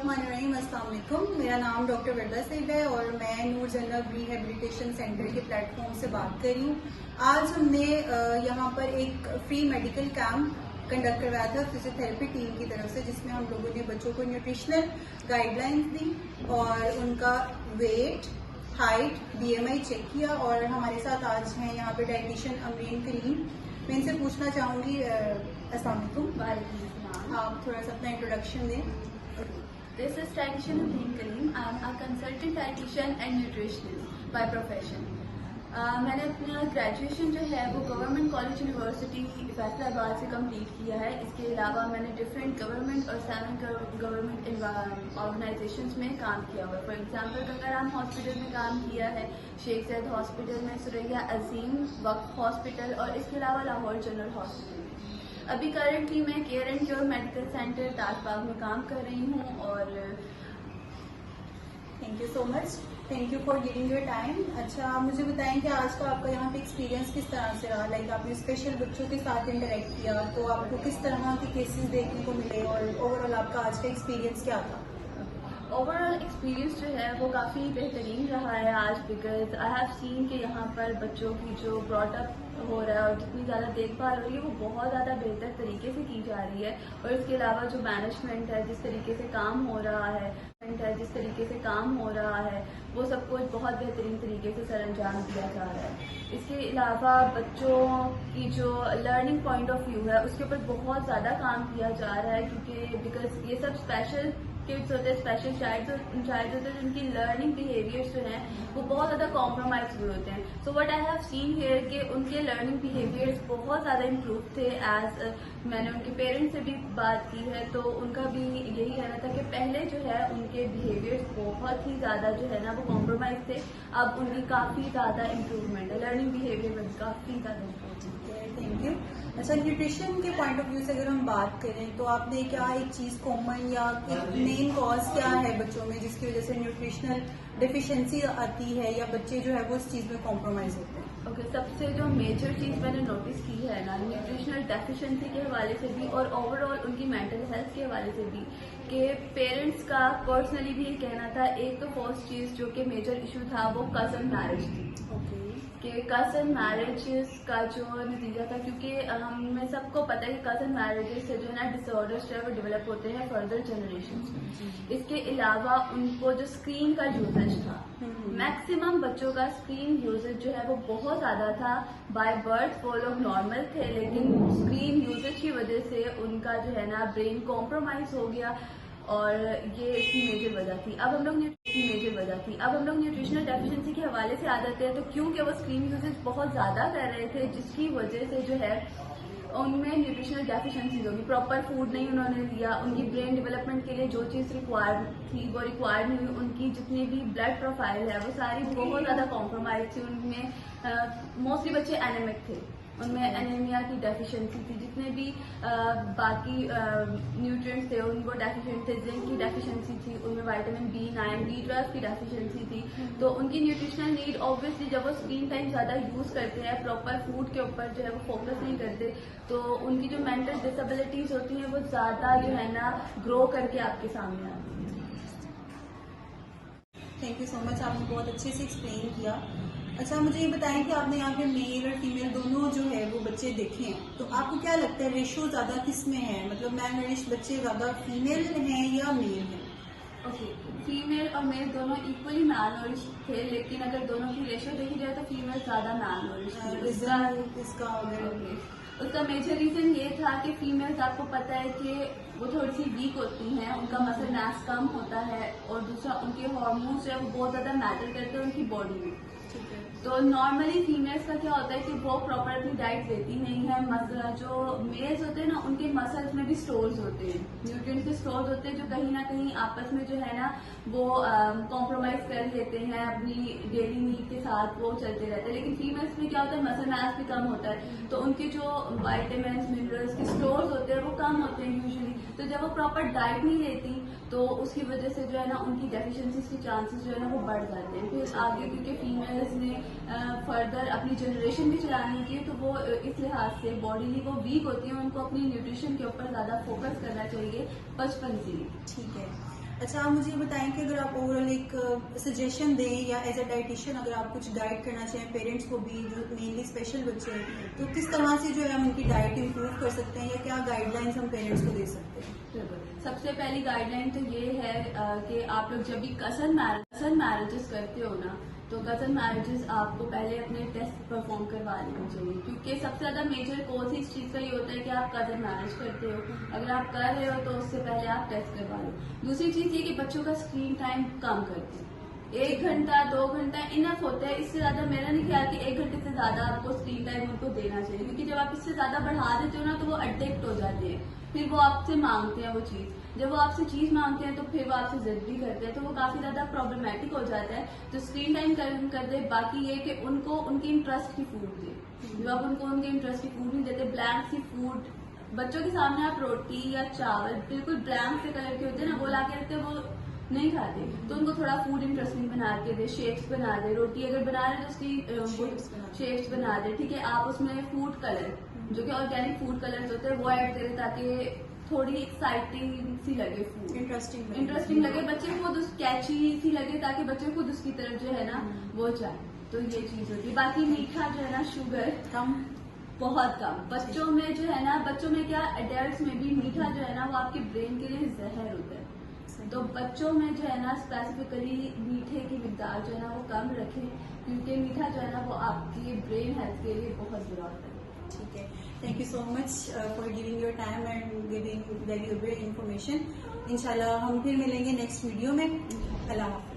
बिस्मिल्लाहिर्रहमानिर्रहीम। अस्सलाम वालेकुम। मेरा नाम डॉक्टर वर्दा सईद है और मैं नूर जन्नत रिहेबिलिटेशन सेंटर के प्लेटफॉर्म से बात कर रही हूँ। आज हमने यहाँ पर एक फ्री मेडिकल कैंप कंडक्ट करवाया था फिजियोथेरेपी टीम की तरफ से, जिसमें हम लोगों ने बच्चों को न्यूट्रिशनल गाइडलाइंस दी और उनका वेट, हाइट, BMI चेक किया। और हमारे साथ आज हैं यहाँ पे डाइटिशियन अमरीन कलीम। मैं इनसे पूछना चाहूँगी, अस्सलाम वालेकुम, आप थोड़ा सा अपना इंट्रोडक्शन दें। This is dietitian Amreen Kareem. I am a consultant dietitian and nutritionist by profession. मैंने अपना ग्रेजुएशन जो है वो गवर्नमेंट कॉलेज यूनिवर्सिटी फैसलाबाद से कंप्लीट किया है। इसके अलावा मैंने डिफरेंट गवर्नमेंट और 7 गवर्नमेंट ऑर्गेनाइजेशंस में काम किया हुआ है। फॉर एग्जांपल गंगाराम हॉस्पिटल में काम किया है, शेख ज़ैद हॉस्पिटल में, सुरैया अजीम वक्फ हॉस्पिटल और इसके अलावा लाहौर जनरल हॉस्पिटल में। अभी करंटली मैं care and cure medical centre Tajbagh में काम कर रही हूँ। और thank you so much, thank you for giving your time. अच्छा, आप मुझे बताएं कि आज का आपका यहाँ पे एक्सपीरियंस किस तरह से रहा? लाइक आपने स्पेशल बच्चों के साथ इंटरेक्ट किया तो आपको किस तरह के केसेस देखने को मिले और ओवरऑल आपका आज का एक्सपीरियंस क्या था? ओवरऑल एक्सपीरियंस जो है वो काफ़ी बेहतरीन रहा है आज, बिकॉज आई हैव सीन कि यहाँ पर बच्चों की जो ब्रॉटअप हो रहा है और जितनी ज़्यादा देखभाल हो रही है वो बहुत ज़्यादा बेहतर तरीके से की जा रही है। और इसके अलावा जो मैनेजमेंट है, जिस तरीके से काम हो रहा है, वो सब कुछ बहुत बेहतरीन तरीके से सर अंजाम दिया जा रहा है। इसके अलावा बच्चों की जो लर्निंग पॉइंट ऑफ व्यू है उसके ऊपर बहुत ज़्यादा काम किया जा रहा है, क्योंकि बिकॉज ये सब स्पेशल किड्स होते हैं, स्पेशल चाइल्ड होते हैं, जिनकी लर्निंग बिहेवियर्स जो हैं वो बहुत ज़्यादा कॉम्प्रोमाइज हुए होते हैं। So what I have seen here कि उनके लर्निंग बिहेवियर्स बहुत ज़्यादा इम्प्रूव थे। एज मैंने उनके पेरेंट्स से भी बात की है तो उनका भी यही कहना था कि पहले जो है उनके बिहेवियर्स बहुत ही ज़्यादा जो है ना वो कॉम्प्रोमाइज थे, अब उनकी काफ़ी ज़्यादा इम्प्रूवमेंट है, लर्निंग बिहेवियर में काफ़ी ज़्यादा इम्प्रूवमेंट है। Thank you. अच्छा, न्यूट्रिशन के पॉइंट ऑफ व्यू से अगर हम बात करें तो आपने क्या एक चीज़ कॉमन या एक मेन कॉज क्या है बच्चों में जिसकी वजह से न्यूट्रिशनल डिफिशिएंसी आती है या बच्चे जो है वो इस चीज़ में कॉम्प्रोमाइज होते हैं? ओके, सबसे जो मेजर चीज़ मैंने नोटिस की है ना, न्यूट्रिशनल डेफिशिएंसी के हवाले से भी और ओवरऑल उनकी मेंटल हेल्थ के हवाले से भी, कि पेरेंट्स का पर्सनली भी ये कहना था। एक तो फर्स्ट चीज़ जो कि मेजर इशू था वो कज़न मैरिज थी। कि कज़न मैरिजेस का जो नतीजा था, क्योंकि हमें सबको पता है कि कज़न मैरिजेस से जो है ना डिसऑर्डर्स जो है वो डेवलप होते हैं फर्दर जनरेशन में। इसके अलावा उनको जो स्क्रीन का यूजेज था, मैक्सिमम बच्चों का स्क्रीन यूजेज जो है वो बहुत ज़्यादा था। बाय बर्थ वो लोग नॉर्मल थे, लेकिन स्क्रीन यूजेज की वजह से उनका जो है ना ब्रेन कॉम्प्रोमाइज हो गया और ये इसकी मेजर वजह थी। अब हम लोग न्यूट्रिशनल डेफिशिएंसी के हवाले से आ जाते हैं। तो क्योंकि वो स्क्रीन यूजेज बहुत ज़्यादा कर रहे थे, जिसकी वजह से जो है उनमें न्यूट्रिशनल डेफिशिएंसीज होगी, प्रॉपर फूड नहीं उन्होंने लिया, उनकी ब्रेन डेवलपमेंट के लिए जो चीज़ रिक्वायर्ड थी वो रिक्वायर्ड नहीं हुई, उनकी जितनी भी ब्लड प्रोफाइल है वो सारी बहुत ज़्यादा कॉम्प्रोमाइज थी। उनमें मोस्टली बच्चे एनेमिक थे, उनमें एनीमिया की डेफिशिएंसी थी, जितने भी बाकी न्यूट्रिएंट्स थे उनको डेफिशिएंट थे, जिंक की डेफिशिएंसी थी, उनमें विटामिन B9, B12 की डेफिशिएंसी थी। तो उनकी न्यूट्रिशनल नीड ऑब्वियसली जब वो स्क्रीन टाइम ज़्यादा यूज़ करते हैं, प्रॉपर फूड के ऊपर जो है वो फोकस नहीं करते, तो उनकी जो मेंटल डिसेबिलिटीज़ होती हैं वो ज़्यादा जो है ना ग्रो करके आपके सामने आती हैं। थैंक यू सो मच, आपने बहुत अच्छे से एक्सप्लेन किया। अच्छा, मुझे ये बताएं कि आपने यहाँ पे मेल और फीमेल दोनों जो है वो बच्चे देखे हैं, तो आपको क्या लगता है रेशो ज़्यादा किस में है? मतलब मैल नरिश बच्चे ज़्यादा फीमेल हैं या मेल हैं? ओके, फीमेल और मेल दोनों इक्वली मैल नरिश थे, लेकिन अगर दोनों की रेशो देखी जाए तो फीमेल ज़्यादा मैल नरिश थी। उसका मेजर रीज़न ये था कि फीमेल्स, आपको पता है कि वो थोड़ी सी वीक होती हैं, उनका मसल मास कम होता है और दूसरा उनके हार्मोन्स जो है वो बहुत ज़्यादा मैटर करते हैं उनकी बॉडी में। तो नॉर्मली फीमेल्स का क्या होता है कि वो प्रॉपर अपनी डाइट लेती नहीं है। जो मेल्स होते हैं ना उनके मसल्स में भी स्टोर्स होते हैं, न्यूट्रिएंट्स के स्टोर्स होते हैं जो कहीं ना कहीं आपस में जो है ना वो कॉम्प्रोमाइज कर लेते हैं, अपनी डेली नीड के साथ वो चलते रहते हैं। लेकिन फीमेल्स में क्या होता है, मसल मास भी कम होता है, तो उनके जो विटामिन्स मिनरल्स के स्टोर्स होते हैं वो कम होते हैं यूजुअली। तो जब वो प्रॉपर डाइट नहीं लेती तो उसकी वजह से जो है ना उनकी डेफिशिएंसीज के चांसेस जो है ना वो बढ़ जाते हैं। फिर आगे क्योंकि फीमेल्स ने फर्दर अपनी जनरेशन भी चलानी होती है, तो वो इस लिहाज से बॉडीली वो वीक होती है, उनको अपनी न्यूट्रिशन के ऊपर ज़्यादा फोकस करना चाहिए बचपन से। ठीक है। अच्छा, आप मुझे बताएं कि अगर आप ओवरऑल एक सजेशन दें या एज अ डाइटिशियन अगर आप कुछ गाइड करना चाहें पेरेंट्स को भी जो मेनली स्पेशल बच्चे हैं, तो किस तरह से जो है हम उनकी डाइट इंप्रूव कर सकते हैं या क्या गाइडलाइंस हम पेरेंट्स को दे सकते हैं? सबसे पहली गाइडलाइन तो ये है कि आप लोग जब भी कजन मैरिजेस करते हो ना, तो कजन मैरिजेस आपको पहले अपने टेस्ट परफॉर्म करवा लेने चाहिए, क्योंकि सबसे ज्यादा मेजर कोर्स इस चीज का ये होता है कि आप कजन मैरिज करते हो। अगर आप कर रहे हो तो उससे पहले आप टेस्ट करवा लो। दूसरी चीज ये कि बच्चों का स्क्रीन टाइम कम कर दो। 1 घंटा 2 घंटा इनफ होता है, इससे ज्यादा मेरा नहीं ख्याल कि 1 घंटे से ज्यादा आपको स्क्रीन टाइम उनको देना चाहिए, क्योंकि जब आप इससे ज्यादा बढ़ा देते हो ना तो वो अडिक्ट हो जाते हैं, फिर वो आपसे मांगते हैं वो चीज। जब वो आपसे चीज मांगते हैं तो फिर वो आपसे जिद भी करते हैं, तो वो काफी ज्यादा प्रॉब्लमेटिक हो जाता है। तो स्क्रीन टाइम कम कर दे। बाकी ये कि उनको उनकी इंटरेस्ट की फूड दे। जब आप उनको उनके इंटरेस्ट की फूड नहीं देते, ब्लैंक सी फूड बच्चों के सामने आप रोटी या चावल बिल्कुल ब्लैंक से कलर के होते हैं ना, वो ला के रखते, वो नहीं खाते। तो उनको थोड़ा फूड इंटरेस्टिंग बना के दे, शेक्स बना दे। रोटी अगर बना रहे तो उसकी शेक्स बना दे, ठीक है। आप उसमें फूड कलर जो कि ऑर्गेनिक फूड कलर्स होते हैं वो ऐड करें, ताकि थोड़ी एक्साइटिंग सी लगे, फूड इंटरेस्टिंग लगे, बच्चे खुद उस कैची सी लगे, ताकि बच्चे खुद उसकी तरफ जो है ना वो जाए। तो ये चीज होती है। बाकी मीठा जो है ना, शुगर कम, बहुत कम। बच्चों में जो है ना, बच्चों में क्या एडल्ट्स में भी मीठा जो है ना वो आपके ब्रेन के लिए जहर होता है। तो बच्चों में जो है ना स्पेसिफिकली मीठे की मिकदार जो है ना वो कम रखें, क्योंकि मीठा जो है ना वो आपकी ब्रेन हेल्थ के लिए बहुत बुरा होता है। ठीक है, thank you so much for giving your time and giving valuable information. इंशाल्लाह हम फिर मिलेंगे नेक्स्ट वीडियो में। अल्लाह हाफ़िज़।